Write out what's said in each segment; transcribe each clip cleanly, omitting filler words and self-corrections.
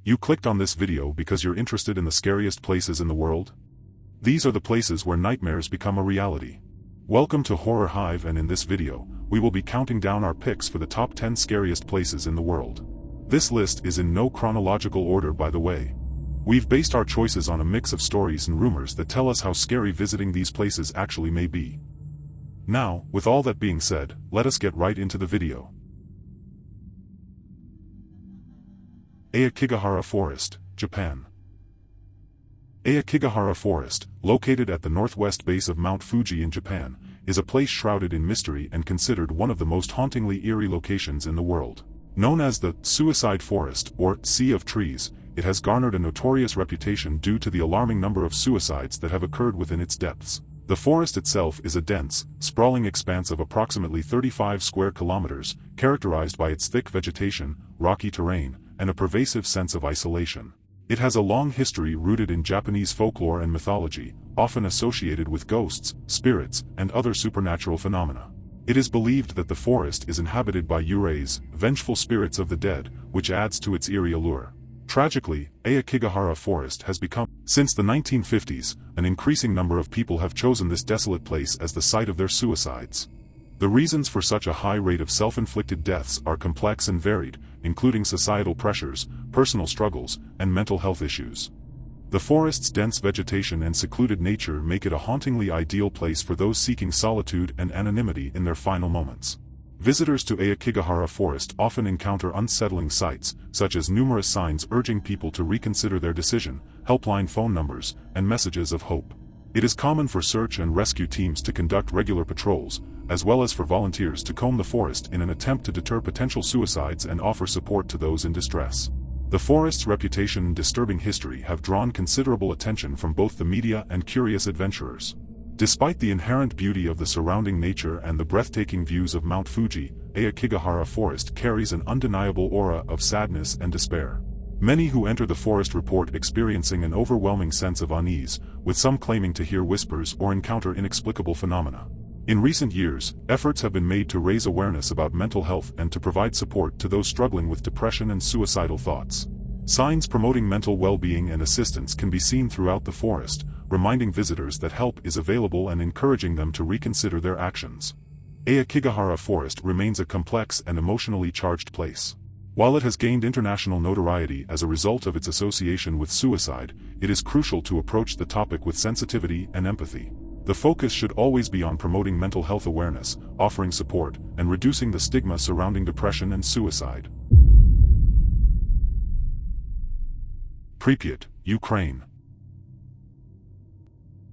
You clicked on this video because you're interested in the scariest places in the world? These are the places where nightmares become a reality. Welcome to HorrorHive, and in this video, we will be counting down our picks for the top 10 scariest places in the world. This list is in no chronological order, by the way. We've based our choices on a mix of stories and rumors that tell us how scary visiting these places actually may be. Now, with all that being said, let us get right into the video. Aokigahara Forest, Japan. Aokigahara Forest, located at the northwest base of Mount Fuji in Japan, is a place shrouded in mystery and considered one of the most hauntingly eerie locations in the world. Known as the Suicide Forest, or Sea of Trees, it has garnered a notorious reputation due to the alarming number of suicides that have occurred within its depths. The forest itself is a dense, sprawling expanse of approximately 35 square kilometers, characterized by its thick vegetation, rocky terrain, and a pervasive sense of isolation. It has a long history rooted in Japanese folklore and mythology, often associated with ghosts, spirits, and other supernatural phenomena. It is believed that the forest is inhabited by yureis, vengeful spirits of the dead, which adds to its eerie allure. Tragically, Aokigahara Forest has become, since the 1950s, an increasing number of people have chosen this desolate place as the site of their suicides. The reasons for such a high rate of self-inflicted deaths are complex and varied, including societal pressures, personal struggles, and mental health issues. The forest's dense vegetation and secluded nature make it a hauntingly ideal place for those seeking solitude and anonymity in their final moments. Visitors to Aokigahara Forest often encounter unsettling sights, such as numerous signs urging people to reconsider their decision, helpline phone numbers, and messages of hope. It is common for search and rescue teams to conduct regular patrols, as well as for volunteers to comb the forest in an attempt to deter potential suicides and offer support to those in distress. The forest's reputation and disturbing history have drawn considerable attention from both the media and curious adventurers. Despite the inherent beauty of the surrounding nature and the breathtaking views of Mount Fuji, Aokigahara Forest carries an undeniable aura of sadness and despair. Many who enter the forest report experiencing an overwhelming sense of unease, with some claiming to hear whispers or encounter inexplicable phenomena. In recent years, efforts have been made to raise awareness about mental health and to provide support to those struggling with depression and suicidal thoughts. Signs promoting mental well-being and assistance can be seen throughout the forest, reminding visitors that help is available and encouraging them to reconsider their actions. Aokigahara Forest remains a complex and emotionally charged place. While it has gained international notoriety as a result of its association with suicide, it is crucial to approach the topic with sensitivity and empathy. The focus should always be on promoting mental health awareness, offering support, and reducing the stigma surrounding depression and suicide. Pripyat, Ukraine.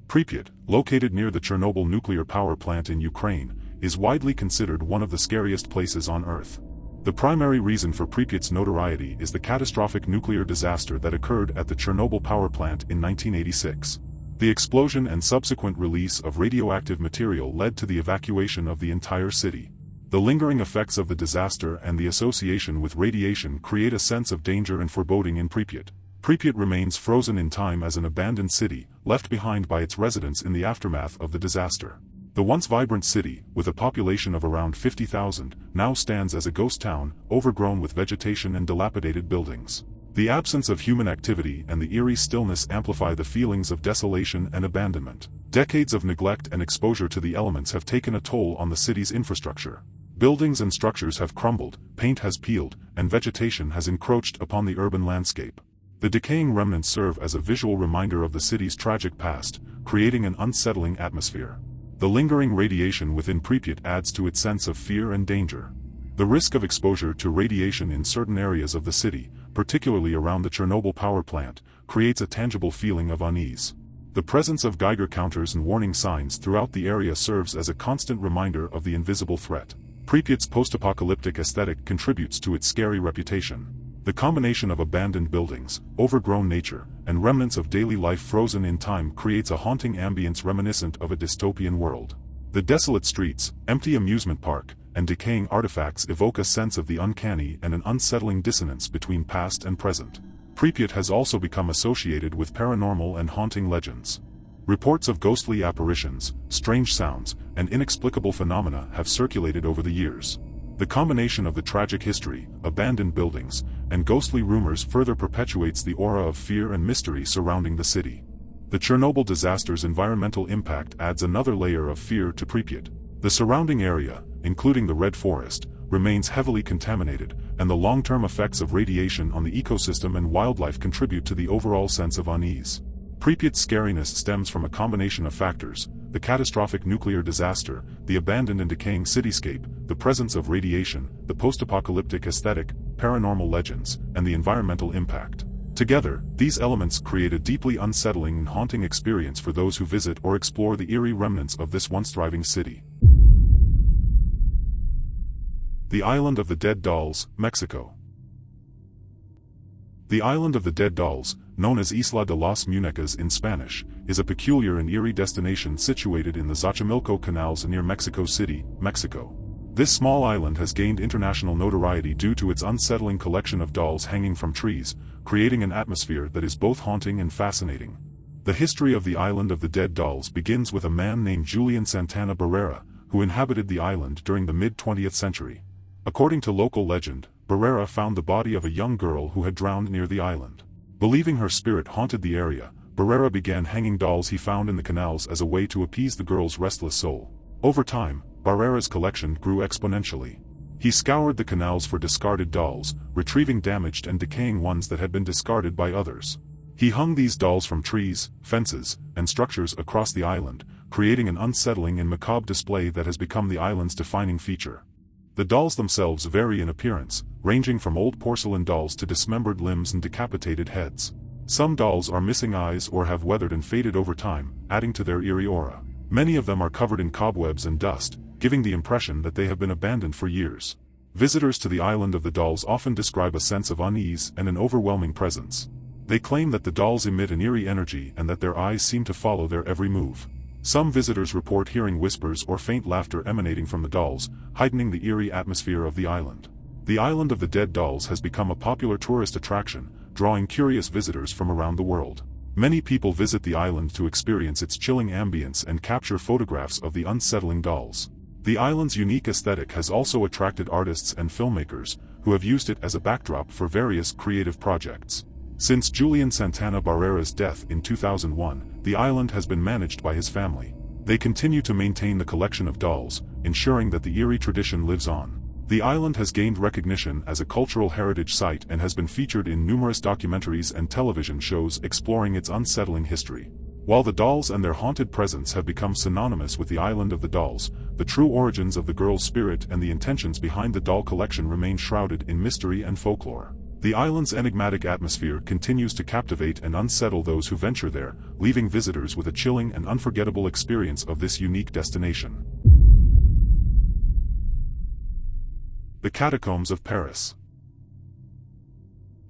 Pripyat, located near the Chernobyl nuclear power plant in Ukraine, is widely considered one of the scariest places on Earth. The primary reason for Pripyat's notoriety is the catastrophic nuclear disaster that occurred at the Chernobyl power plant in 1986. The explosion and subsequent release of radioactive material led to the evacuation of the entire city. The lingering effects of the disaster and the association with radiation create a sense of danger and foreboding in Pripyat. Pripyat remains frozen in time as an abandoned city, left behind by its residents in the aftermath of the disaster. The once vibrant city, with a population of around 50,000, now stands as a ghost town, overgrown with vegetation and dilapidated buildings. The absence of human activity and the eerie stillness amplify the feelings of desolation and abandonment. Decades of neglect and exposure to the elements have taken a toll on the city's infrastructure. Buildings and structures have crumbled, paint has peeled, and vegetation has encroached upon the urban landscape. The decaying remnants serve as a visual reminder of the city's tragic past, creating an unsettling atmosphere. The lingering radiation within Pripyat adds to its sense of fear and danger. The risk of exposure to radiation in certain areas of the city, particularly around the Chernobyl power plant, creates a tangible feeling of unease. The presence of Geiger counters and warning signs throughout the area serves as a constant reminder of the invisible threat. Pripyat's post-apocalyptic aesthetic contributes to its scary reputation. The combination of abandoned buildings, overgrown nature, and remnants of daily life frozen in time creates a haunting ambience reminiscent of a dystopian world. The desolate streets, empty amusement park, and decaying artifacts evoke a sense of the uncanny and an unsettling dissonance between past and present. Pripyat has also become associated with paranormal and haunting legends. Reports of ghostly apparitions, strange sounds, and inexplicable phenomena have circulated over the years. The combination of the tragic history, abandoned buildings, and ghostly rumors further perpetuates the aura of fear and mystery surrounding the city. The Chernobyl disaster's environmental impact adds another layer of fear to Pripyat. The surrounding area, including the Red Forest, remains heavily contaminated, and the long-term effects of radiation on the ecosystem and wildlife contribute to the overall sense of unease. Pripyat's scariness stems from a combination of factors: the catastrophic nuclear disaster, the abandoned and decaying cityscape, the presence of radiation, the post-apocalyptic aesthetic, paranormal legends, and the environmental impact. Together, these elements create a deeply unsettling and haunting experience for those who visit or explore the eerie remnants of this once thriving city. The Island of the Dead Dolls, Mexico. The Island of the Dead Dolls, known as Isla de las Muñecas in Spanish, is a peculiar and eerie destination situated in the Xochimilco canals near Mexico City, Mexico. This small island has gained international notoriety due to its unsettling collection of dolls hanging from trees, creating an atmosphere that is both haunting and fascinating. The history of the Island of the Dead Dolls begins with a man named Julian Santana Barrera, who inhabited the island during the mid-20th century. According to local legend, Barrera found the body of a young girl who had drowned near the island. Believing her spirit haunted the area, Barrera began hanging dolls he found in the canals as a way to appease the girl's restless soul. Over time, Barrera's collection grew exponentially. He scoured the canals for discarded dolls, retrieving damaged and decaying ones that had been discarded by others. He hung these dolls from trees, fences, and structures across the island, creating an unsettling and macabre display that has become the island's defining feature. The dolls themselves vary in appearance, ranging from old porcelain dolls to dismembered limbs and decapitated heads. Some dolls are missing eyes or have weathered and faded over time, adding to their eerie aura. Many of them are covered in cobwebs and dust, giving the impression that they have been abandoned for years. Visitors to the Island of the Dolls often describe a sense of unease and an overwhelming presence. They claim that the dolls emit an eerie energy and that their eyes seem to follow their every move. Some visitors report hearing whispers or faint laughter emanating from the dolls, heightening the eerie atmosphere of the island. The Island of the Dead Dolls has become a popular tourist attraction, drawing curious visitors from around the world. Many people visit the island to experience its chilling ambience and capture photographs of the unsettling dolls. The island's unique aesthetic has also attracted artists and filmmakers, who have used it as a backdrop for various creative projects. Since Julian Santana Barrera's death in 2001, the island has been managed by his family. They continue to maintain the collection of dolls, ensuring that the eerie tradition lives on. The island has gained recognition as a cultural heritage site and has been featured in numerous documentaries and television shows exploring its unsettling history. While the dolls and their haunted presence have become synonymous with the Island of the Dolls, the true origins of the girl's spirit and the intentions behind the doll collection remain shrouded in mystery and folklore. The island's enigmatic atmosphere continues to captivate and unsettle those who venture there, leaving visitors with a chilling and unforgettable experience of this unique destination. The Catacombs of Paris.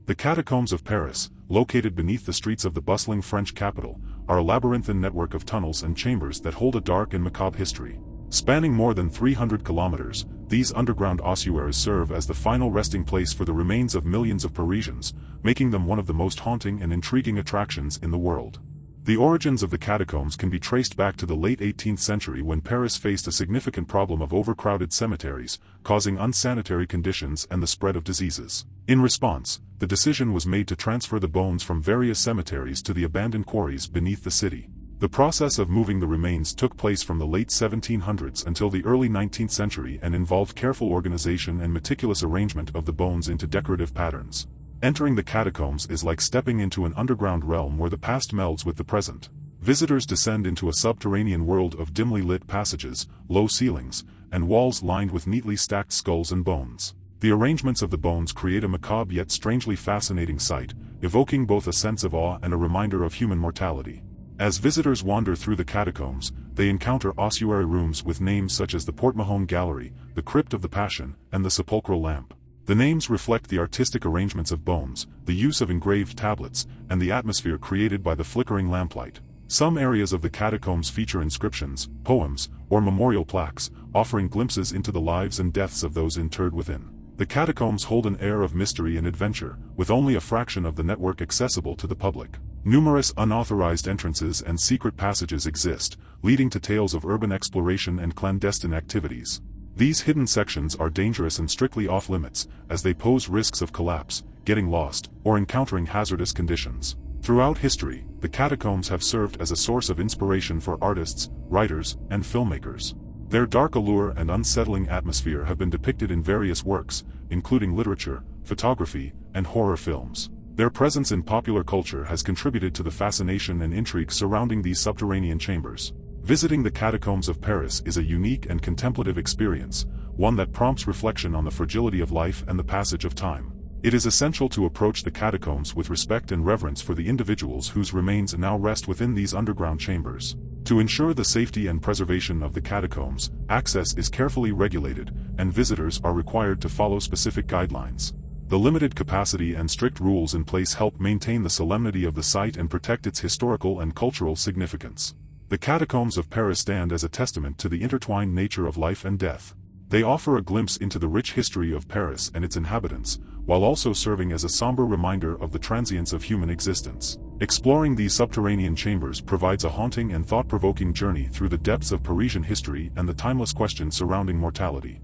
The Catacombs of Paris, located beneath the streets of the bustling French capital, are a labyrinthine network of tunnels and chambers that hold a dark and macabre history. Spanning more than 300 kilometers, these underground ossuaries serve as the final resting place for the remains of millions of Parisians, making them one of the most haunting and intriguing attractions in the world. The origins of the catacombs can be traced back to the late 18th century when Paris faced a significant problem of overcrowded cemeteries, causing unsanitary conditions and the spread of diseases. In response, the decision was made to transfer the bones from various cemeteries to the abandoned quarries beneath the city. The process of moving the remains took place from the late 1700s until the early 19th century and involved careful organization and meticulous arrangement of the bones into decorative patterns. Entering the catacombs is like stepping into an underground realm where the past melds with the present. Visitors descend into a subterranean world of dimly lit passages, low ceilings, and walls lined with neatly stacked skulls and bones. The arrangements of the bones create a macabre yet strangely fascinating sight, evoking both a sense of awe and a reminder of human mortality. As visitors wander through the catacombs, they encounter ossuary rooms with names such as the Porte-Mahon Gallery, the Crypt of the Passion, and the Sepulchral Lamp. The names reflect the artistic arrangements of bones, the use of engraved tablets, and the atmosphere created by the flickering lamplight. Some areas of the catacombs feature inscriptions, poems, or memorial plaques, offering glimpses into the lives and deaths of those interred within. The catacombs hold an air of mystery and adventure, with only a fraction of the network accessible to the public. Numerous unauthorized entrances and secret passages exist, leading to tales of urban exploration and clandestine activities. These hidden sections are dangerous and strictly off-limits, as they pose risks of collapse, getting lost, or encountering hazardous conditions. Throughout history, the catacombs have served as a source of inspiration for artists, writers, and filmmakers. Their dark allure and unsettling atmosphere have been depicted in various works, including literature, photography, and horror films. Their presence in popular culture has contributed to the fascination and intrigue surrounding these subterranean chambers. Visiting the catacombs of Paris is a unique and contemplative experience, one that prompts reflection on the fragility of life and the passage of time. It is essential to approach the catacombs with respect and reverence for the individuals whose remains now rest within these underground chambers. To ensure the safety and preservation of the catacombs, access is carefully regulated, and visitors are required to follow specific guidelines. The limited capacity and strict rules in place help maintain the solemnity of the site and protect its historical and cultural significance. The catacombs of Paris stand as a testament to the intertwined nature of life and death. They offer a glimpse into the rich history of Paris and its inhabitants, while also serving as a somber reminder of the transience of human existence. Exploring these subterranean chambers provides a haunting and thought-provoking journey through the depths of Parisian history and the timeless questions surrounding mortality.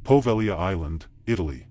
Poveglia Island, Italy.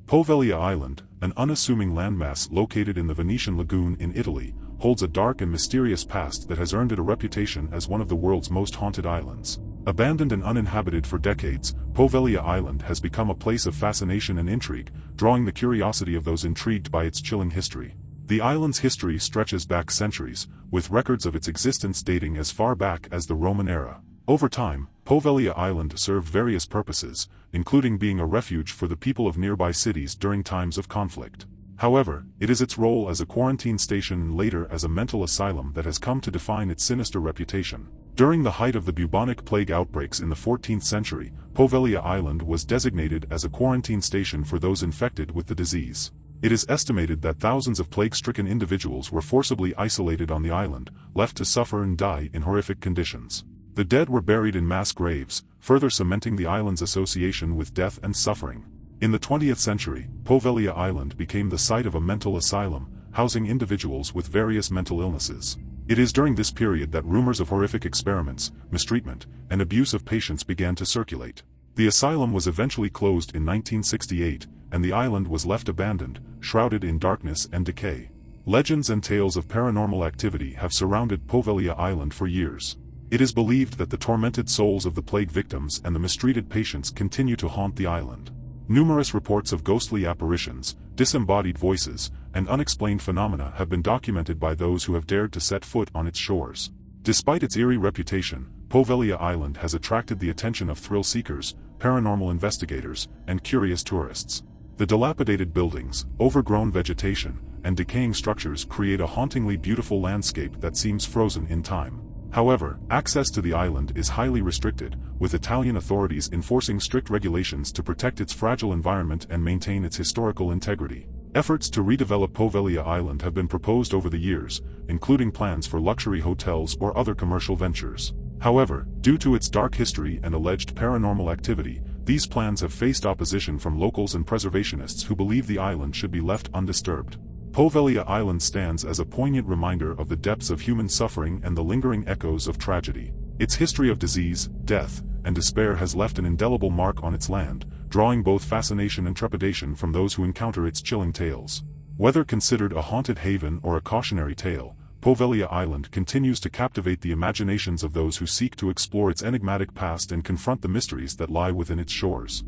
Poveglia Island, an unassuming landmass located in the Venetian lagoon in Italy, holds a dark and mysterious past that has earned it a reputation as one of the world's most haunted islands. Abandoned and uninhabited for decades, Poveglia Island has become a place of fascination and intrigue, drawing the curiosity of those intrigued by its chilling history. The island's history stretches back centuries, with records of its existence dating as far back as the Roman era. Over time, Poveglia Island served various purposes, including being a refuge for the people of nearby cities during times of conflict. However, it is its role as a quarantine station and later as a mental asylum that has come to define its sinister reputation. During the height of the bubonic plague outbreaks in the 14th century, Poveglia Island was designated as a quarantine station for those infected with the disease. It is estimated that thousands of plague-stricken individuals were forcibly isolated on the island, left to suffer and die in horrific conditions. The dead were buried in mass graves, further cementing the island's association with death and suffering. In the 20th century, Poveglia Island became the site of a mental asylum, housing individuals with various mental illnesses. It is during this period that rumors of horrific experiments, mistreatment, and abuse of patients began to circulate. The asylum was eventually closed in 1968, and the island was left abandoned, shrouded in darkness and decay. Legends and tales of paranormal activity have surrounded Poveglia Island for years. It is believed that the tormented souls of the plague victims and the mistreated patients continue to haunt the island. Numerous reports of ghostly apparitions, disembodied voices, and unexplained phenomena have been documented by those who have dared to set foot on its shores. Despite its eerie reputation, Poveglia Island has attracted the attention of thrill-seekers, paranormal investigators, and curious tourists. The dilapidated buildings, overgrown vegetation, and decaying structures create a hauntingly beautiful landscape that seems frozen in time. However, access to the island is highly restricted, with Italian authorities enforcing strict regulations to protect its fragile environment and maintain its historical integrity. Efforts to redevelop Poveglia Island have been proposed over the years, including plans for luxury hotels or other commercial ventures. However, due to its dark history and alleged paranormal activity, these plans have faced opposition from locals and preservationists who believe the island should be left undisturbed. Poveglia Island stands as a poignant reminder of the depths of human suffering and the lingering echoes of tragedy. Its history of disease, death, and despair has left an indelible mark on its land, drawing both fascination and trepidation from those who encounter its chilling tales. Whether considered a haunted haven or a cautionary tale, Poveglia Island continues to captivate the imaginations of those who seek to explore its enigmatic past and confront the mysteries that lie within its shores.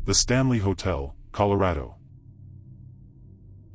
The Stanley Hotel, Colorado.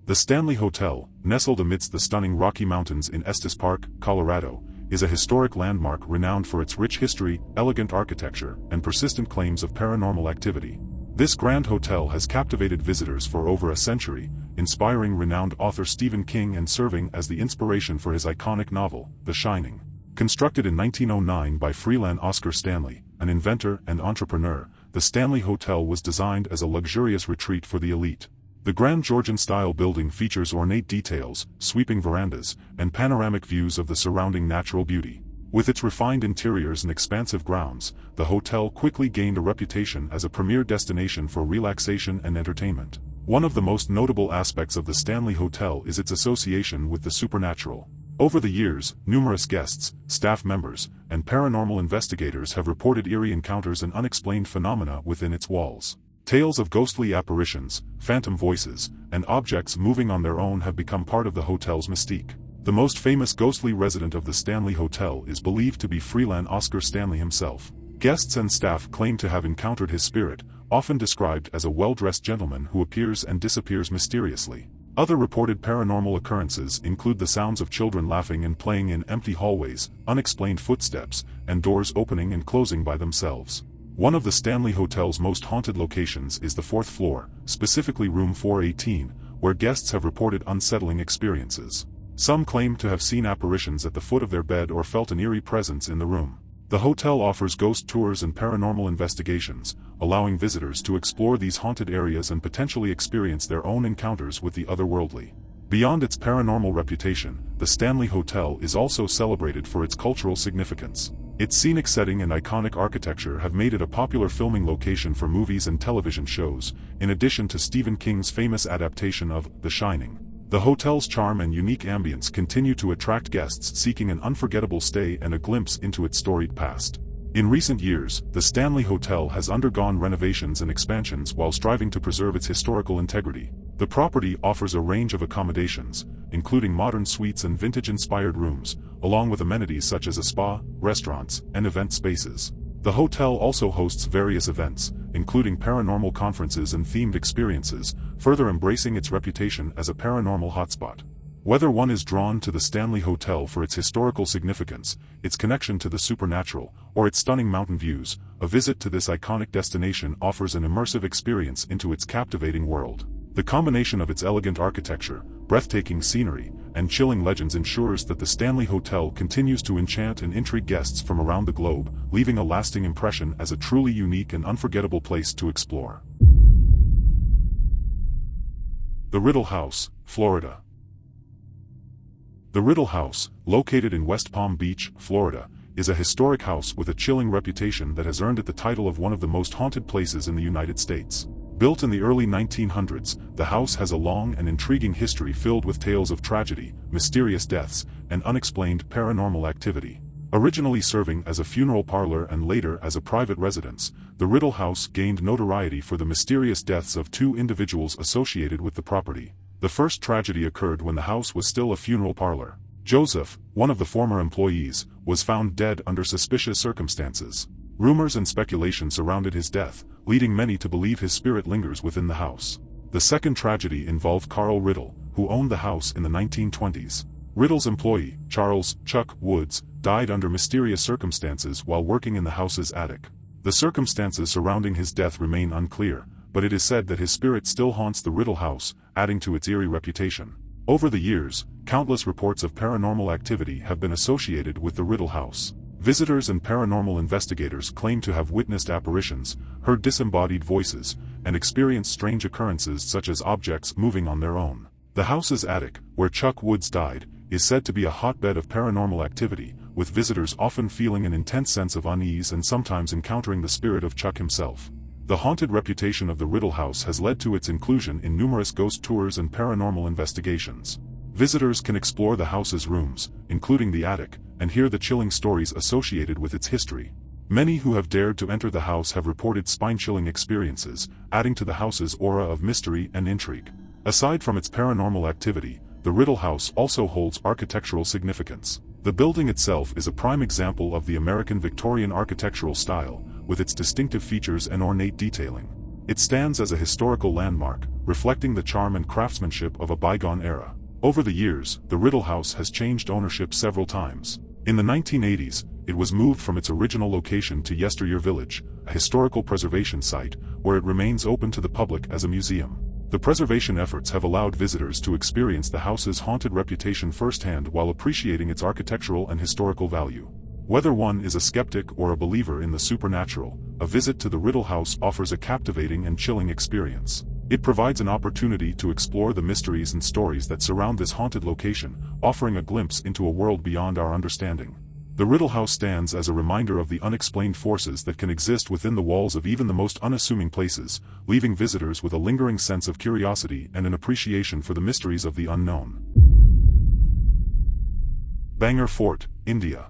The Stanley Hotel, nestled amidst the stunning Rocky Mountains in Estes Park, Colorado, is a historic landmark renowned for its rich history, elegant architecture, and persistent claims of paranormal activity. This grand hotel has captivated visitors for over a century, inspiring renowned author Stephen King and serving as the inspiration for his iconic novel, The Shining. Constructed in 1909 by Freeland Oscar Stanley, an inventor and entrepreneur, the Stanley Hotel was designed as a luxurious retreat for the elite. The grand Georgian-style building features ornate details, sweeping verandas, and panoramic views of the surrounding natural beauty. With its refined interiors and expansive grounds, the hotel quickly gained a reputation as a premier destination for relaxation and entertainment. One of the most notable aspects of the Stanley Hotel is its association with the supernatural. Over the years, numerous guests, staff members, and paranormal investigators have reported eerie encounters and unexplained phenomena within its walls. Tales of ghostly apparitions, phantom voices, and objects moving on their own have become part of the hotel's mystique. The most famous ghostly resident of the Stanley Hotel is believed to be Freelan Oscar Stanley himself. Guests and staff claim to have encountered his spirit, often described as a well-dressed gentleman who appears and disappears mysteriously. Other reported paranormal occurrences include the sounds of children laughing and playing in empty hallways, unexplained footsteps, and doors opening and closing by themselves. One of the Stanley Hotel's most haunted locations is the 4th floor, specifically room 418, where guests have reported unsettling experiences. Some claim to have seen apparitions at the foot of their bed or felt an eerie presence in the room. The hotel offers ghost tours and paranormal investigations, allowing visitors to explore these haunted areas and potentially experience their own encounters with the otherworldly. Beyond its paranormal reputation, the Stanley Hotel is also celebrated for its cultural significance. Its scenic setting and iconic architecture have made it a popular filming location for movies and television shows, in addition to Stephen King's famous adaptation of The Shining. The hotel's charm and unique ambience continue to attract guests seeking an unforgettable stay and a glimpse into its storied past. In recent years, the Stanley Hotel has undergone renovations and expansions while striving to preserve its historical integrity. The property offers a range of accommodations, including modern suites and vintage-inspired rooms, along with amenities such as a spa, restaurants, and event spaces. The hotel also hosts various events, including paranormal conferences and themed experiences, further embracing its reputation as a paranormal hotspot. Whether one is drawn to the Stanley Hotel for its historical significance, its connection to the supernatural, or its stunning mountain views, a visit to this iconic destination offers an immersive experience into its captivating world. The combination of its elegant architecture, breathtaking scenery, and chilling legends ensures that the Stanley Hotel continues to enchant and intrigue guests from around the globe, leaving a lasting impression as a truly unique and unforgettable place to explore. The Riddle House, Florida. The Riddle House, located in West Palm Beach, Florida, is a historic house with a chilling reputation that has earned it the title of one of the most haunted places in the United States. Built in the early 1900s, the house has a long and intriguing history filled with tales of tragedy, mysterious deaths, and unexplained paranormal activity. Originally serving as a funeral parlor and later as a private residence, the Riddle House gained notoriety for the mysterious deaths of 2 individuals associated with the property. The first tragedy occurred when the house was still a funeral parlor. Joseph, one of the former employees, was found dead under suspicious circumstances. Rumors and speculation surrounded his death, leading many to believe his spirit lingers within the house. The second tragedy involved Carl Riddle, who owned the house in the 1920s. Riddle's employee, Charles "Chuck" Woods, died under mysterious circumstances while working in the house's attic. The circumstances surrounding his death remain unclear, but it is said that his spirit still haunts the Riddle House, adding to its eerie reputation. Over the years, countless reports of paranormal activity have been associated with the Riddle House. Visitors and paranormal investigators claim to have witnessed apparitions, heard disembodied voices, and experienced strange occurrences such as objects moving on their own. The house's attic, where Chuck Woods died, is said to be a hotbed of paranormal activity, with visitors often feeling an intense sense of unease and sometimes encountering the spirit of Chuck himself. The haunted reputation of the Riddle House has led to its inclusion in numerous ghost tours and paranormal investigations. Visitors can explore the house's rooms, including the attic, and hear the chilling stories associated with its history. Many who have dared to enter the house have reported spine-chilling experiences, adding to the house's aura of mystery and intrigue. Aside from its paranormal activity, the Riddle House also holds architectural significance. The building itself is a prime example of the American Victorian architectural style, with its distinctive features and ornate detailing. It stands as a historical landmark, reflecting the charm and craftsmanship of a bygone era. Over the years, the Riddle House has changed ownership several times. In the 1980s, it was moved from its original location to Yesteryear Village, a historical preservation site, where it remains open to the public as a museum. The preservation efforts have allowed visitors to experience the house's haunted reputation firsthand while appreciating its architectural and historical value. Whether one is a skeptic or a believer in the supernatural, a visit to the Riddle House offers a captivating and chilling experience. It provides an opportunity to explore the mysteries and stories that surround this haunted location, offering a glimpse into a world beyond our understanding. The Riddle House stands as a reminder of the unexplained forces that can exist within the walls of even the most unassuming places, leaving visitors with a lingering sense of curiosity and an appreciation for the mysteries of the unknown. Bangharh Fort, India.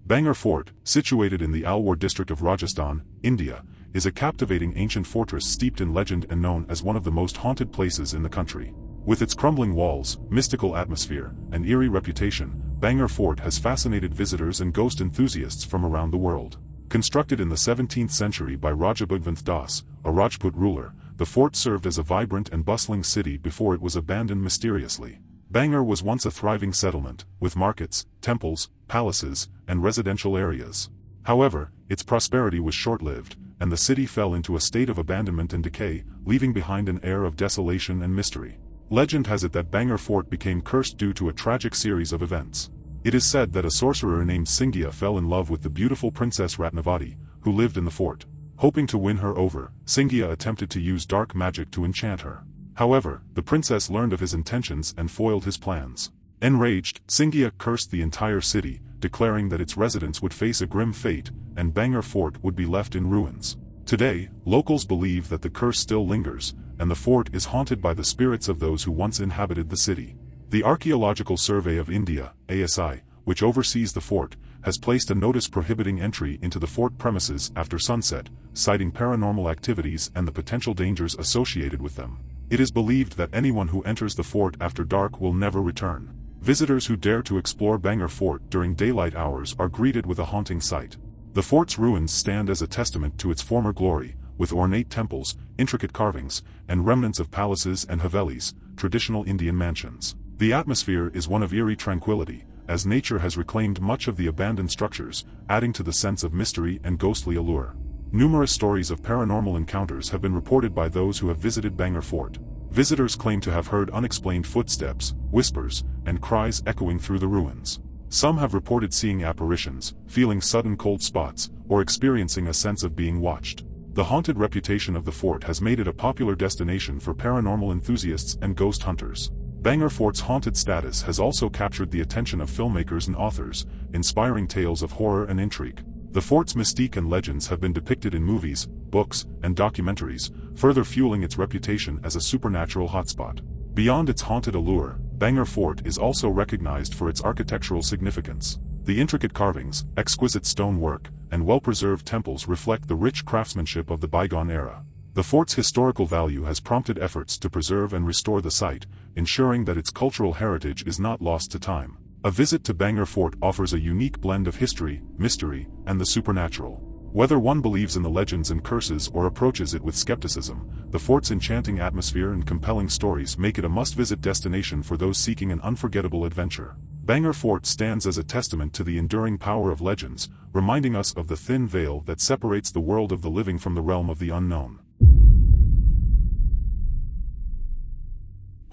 Bangharh Fort, situated in the Alwar district of Rajasthan, India, is a captivating ancient fortress steeped in legend and known as one of the most haunted places in the country. With its crumbling walls, mystical atmosphere, and eerie reputation, Bangharh Fort has fascinated visitors and ghost enthusiasts from around the world. Constructed in the 17th century by Raja Bhagwanth Das, a Rajput ruler, the fort served as a vibrant and bustling city before it was abandoned mysteriously. Bangharh was once a thriving settlement, with markets, temples, palaces, and residential areas. However, its prosperity was short-lived, and the city fell into a state of abandonment and decay, leaving behind an air of desolation and mystery. Legend has it that Bangharh Fort became cursed due to a tragic series of events. It is said that a sorcerer named Singhiya fell in love with the beautiful Princess Ratnavati, who lived in the fort. Hoping to win her over, Singhiya attempted to use dark magic to enchant her. However, the princess learned of his intentions and foiled his plans. Enraged, Singhiya cursed the entire city, declaring that its residents would face a grim fate, and Bangharh Fort would be left in ruins. Today, locals believe that the curse still lingers, and the fort is haunted by the spirits of those who once inhabited the city. The Archaeological Survey of India, ASI, which oversees the fort, has placed a notice prohibiting entry into the fort premises after sunset, citing paranormal activities and the potential dangers associated with them. It is believed that anyone who enters the fort after dark will never return. Visitors who dare to explore Bangharh Fort during daylight hours are greeted with a haunting sight. The fort's ruins stand as a testament to its former glory, with ornate temples, intricate carvings, and remnants of palaces and havelis, traditional Indian mansions. The atmosphere is one of eerie tranquility, as nature has reclaimed much of the abandoned structures, adding to the sense of mystery and ghostly allure. Numerous stories of paranormal encounters have been reported by those who have visited Bangharh Fort. Visitors claim to have heard unexplained footsteps, whispers, and cries echoing through the ruins. Some have reported seeing apparitions, feeling sudden cold spots, or experiencing a sense of being watched. The haunted reputation of the fort has made it a popular destination for paranormal enthusiasts and ghost hunters. Bangharh Fort's haunted status has also captured the attention of filmmakers and authors, inspiring tales of horror and intrigue. The fort's mystique and legends have been depicted in movies, books, and documentaries, further fueling its reputation as a supernatural hotspot. Beyond its haunted allure, Bangharh Fort is also recognized for its architectural significance. The intricate carvings, exquisite stonework, and well-preserved temples reflect the rich craftsmanship of the bygone era. The fort's historical value has prompted efforts to preserve and restore the site, ensuring that its cultural heritage is not lost to time. A visit to Bangharh Fort offers a unique blend of history, mystery, and the supernatural. Whether one believes in the legends and curses or approaches it with skepticism, the fort's enchanting atmosphere and compelling stories make it a must-visit destination for those seeking an unforgettable adventure. Bangharh Fort stands as a testament to the enduring power of legends, reminding us of the thin veil that separates the world of the living from the realm of the unknown.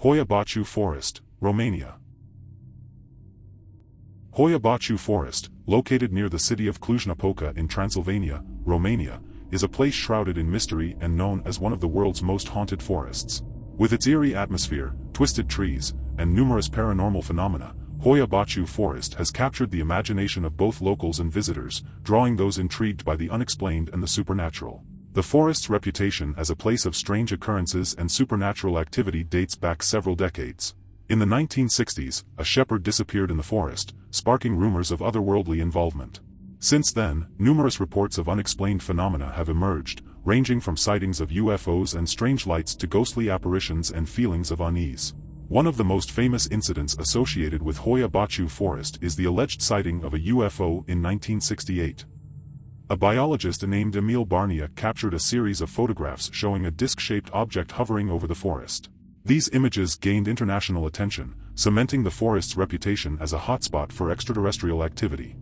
Hoia Baciu Forest, Romania. Hoia Baciu Forest, located near the city of Cluj-Napoca in Transylvania, Romania, is a place shrouded in mystery and known as one of the world's most haunted forests. With its eerie atmosphere, twisted trees, and numerous paranormal phenomena, Hoia Baciu Forest has captured the imagination of both locals and visitors, drawing those intrigued by the unexplained and the supernatural. The forest's reputation as a place of strange occurrences and supernatural activity dates back several decades. In the 1960s, a shepherd disappeared in the forest, sparking rumors of otherworldly involvement. Since then, numerous reports of unexplained phenomena have emerged, ranging from sightings of UFOs and strange lights to ghostly apparitions and feelings of unease. One of the most famous incidents associated with Hoia Baciu Forest is the alleged sighting of a UFO in 1968. A biologist named Emil Barnia captured a series of photographs showing a disc-shaped object hovering over the forest. These images gained international attention, cementing the forest's reputation as a hotspot for extraterrestrial activity.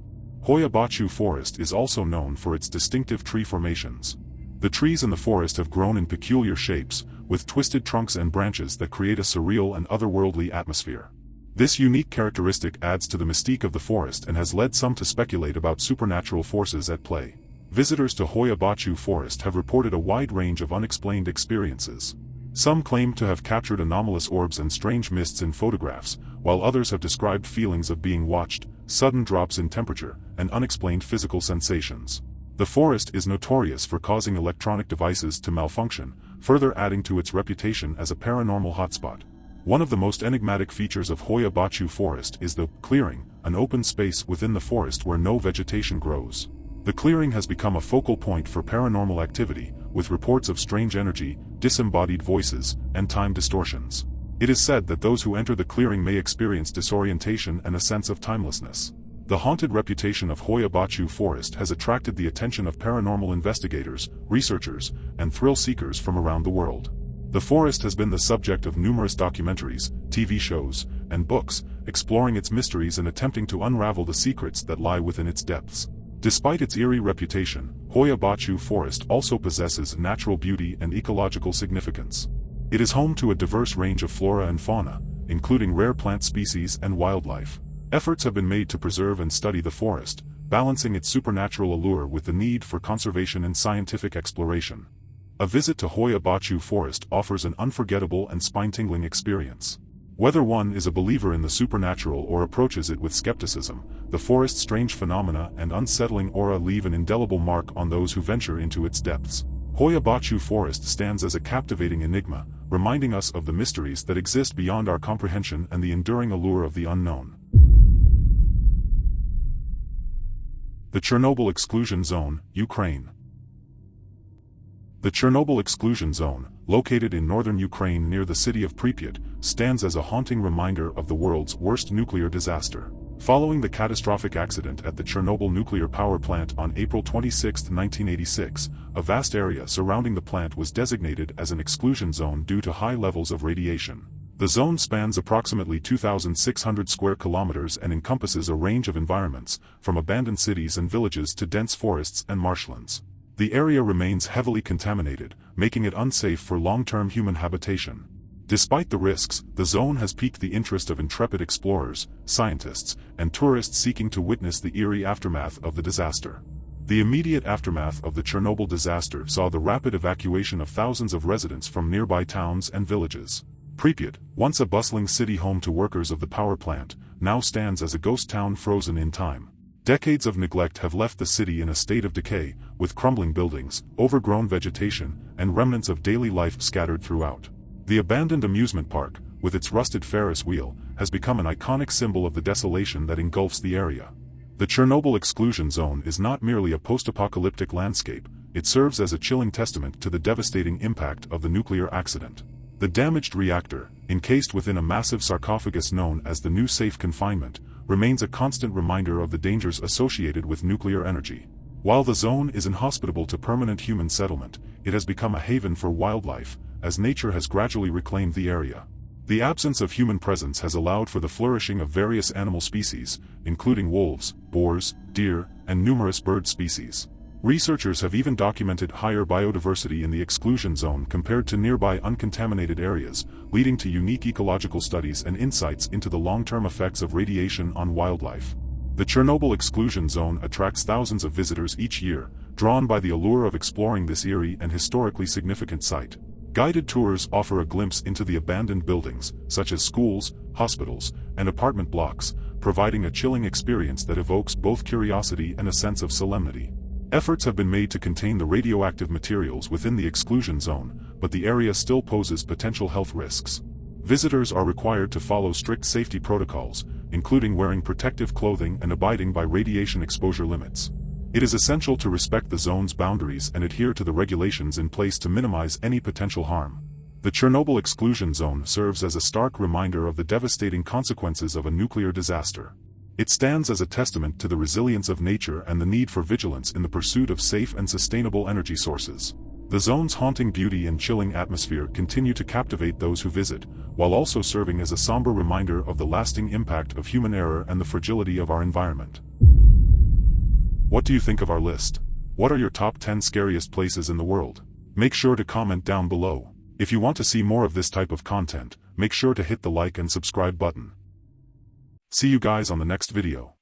Hoia Baciu Forest is also known for its distinctive tree formations. The trees in the forest have grown in peculiar shapes, with twisted trunks and branches that create a surreal and otherworldly atmosphere. This unique characteristic adds to the mystique of the forest and has led some to speculate about supernatural forces at play. Visitors to Hoia Baciu Forest have reported a wide range of unexplained experiences. Some claim to have captured anomalous orbs and strange mists in photographs, while others have described feelings of being watched, sudden drops in temperature, and unexplained physical sensations. The forest is notorious for causing electronic devices to malfunction, further adding to its reputation as a paranormal hotspot. One of the most enigmatic features of Hoia Baciu forest is the clearing, an open space within the forest where no vegetation grows. The clearing has become a focal point for paranormal activity, with reports of strange energy, disembodied voices, and time distortions. It is said that those who enter the clearing may experience disorientation and a sense of timelessness. The haunted reputation of Hoia Baciu forest has attracted the attention of paranormal investigators, researchers, and thrill-seekers from around the world. The forest has been the subject of numerous documentaries, TV shows, and books, exploring its mysteries and attempting to unravel the secrets that lie within its depths. Despite its eerie reputation, Hoia Baciu forest also possesses natural beauty and ecological significance. It is home to a diverse range of flora and fauna, including rare plant species and wildlife. Efforts have been made to preserve and study the forest, balancing its supernatural allure with the need for conservation and scientific exploration. A visit to Hoia Baciu forest offers an unforgettable and spine-tingling experience. Whether one is a believer in the supernatural or approaches it with skepticism, the forest's strange phenomena and unsettling aura leave an indelible mark on those who venture into its depths. Hoia Baciu forest stands as a captivating enigma, reminding us of the mysteries that exist beyond our comprehension and the enduring allure of the unknown. The Chernobyl Exclusion Zone, Ukraine. The Chernobyl Exclusion Zone, located in northern Ukraine near the city of Pripyat, stands as a haunting reminder of the world's worst nuclear disaster. Following the catastrophic accident at the Chernobyl nuclear power plant on April 26, 1986, a vast area surrounding the plant was designated as an exclusion zone due to high levels of radiation. The zone spans approximately 2,600 square kilometers and encompasses a range of environments, from abandoned cities and villages to dense forests and marshlands. The area remains heavily contaminated, making it unsafe for long-term human habitation. Despite the risks, the zone has piqued the interest of intrepid explorers, scientists, and tourists seeking to witness the eerie aftermath of the disaster. The immediate aftermath of the Chernobyl disaster saw the rapid evacuation of thousands of residents from nearby towns and villages. Pripyat, once a bustling city home to workers of the power plant, now stands as a ghost town frozen in time. Decades of neglect have left the city in a state of decay, with crumbling buildings, overgrown vegetation, and remnants of daily life scattered throughout. The abandoned amusement park, with its rusted Ferris wheel, has become an iconic symbol of the desolation that engulfs the area. The Chernobyl Exclusion Zone is not merely a post-apocalyptic landscape, it serves as a chilling testament to the devastating impact of the nuclear accident. The damaged reactor, encased within a massive sarcophagus known as the New Safe Confinement, remains a constant reminder of the dangers associated with nuclear energy. While the zone is inhospitable to permanent human settlement, it has become a haven for wildlife, as nature has gradually reclaimed the area. The absence of human presence has allowed for the flourishing of various animal species, including wolves, boars, deer, and numerous bird species. Researchers have even documented higher biodiversity in the exclusion zone compared to nearby uncontaminated areas, leading to unique ecological studies and insights into the long-term effects of radiation on wildlife. The Chernobyl exclusion zone attracts thousands of visitors each year, drawn by the allure of exploring this eerie and historically significant site. Guided tours offer a glimpse into the abandoned buildings, such as schools, hospitals, and apartment blocks, providing a chilling experience that evokes both curiosity and a sense of solemnity. Efforts have been made to contain the radioactive materials within the exclusion zone, but the area still poses potential health risks. Visitors are required to follow strict safety protocols, including wearing protective clothing and abiding by radiation exposure limits. It is essential to respect the zone's boundaries and adhere to the regulations in place to minimize any potential harm. The Chernobyl exclusion zone serves as a stark reminder of the devastating consequences of a nuclear disaster. It stands as a testament to the resilience of nature and the need for vigilance in the pursuit of safe and sustainable energy sources. The zone's haunting beauty and chilling atmosphere continue to captivate those who visit, while also serving as a somber reminder of the lasting impact of human error and the fragility of our environment. What do you think of our list? What are your top 10 scariest places in the world? Make sure to comment down below. If you want to see more of this type of content, make sure to hit the like and subscribe button. See you guys on the next video.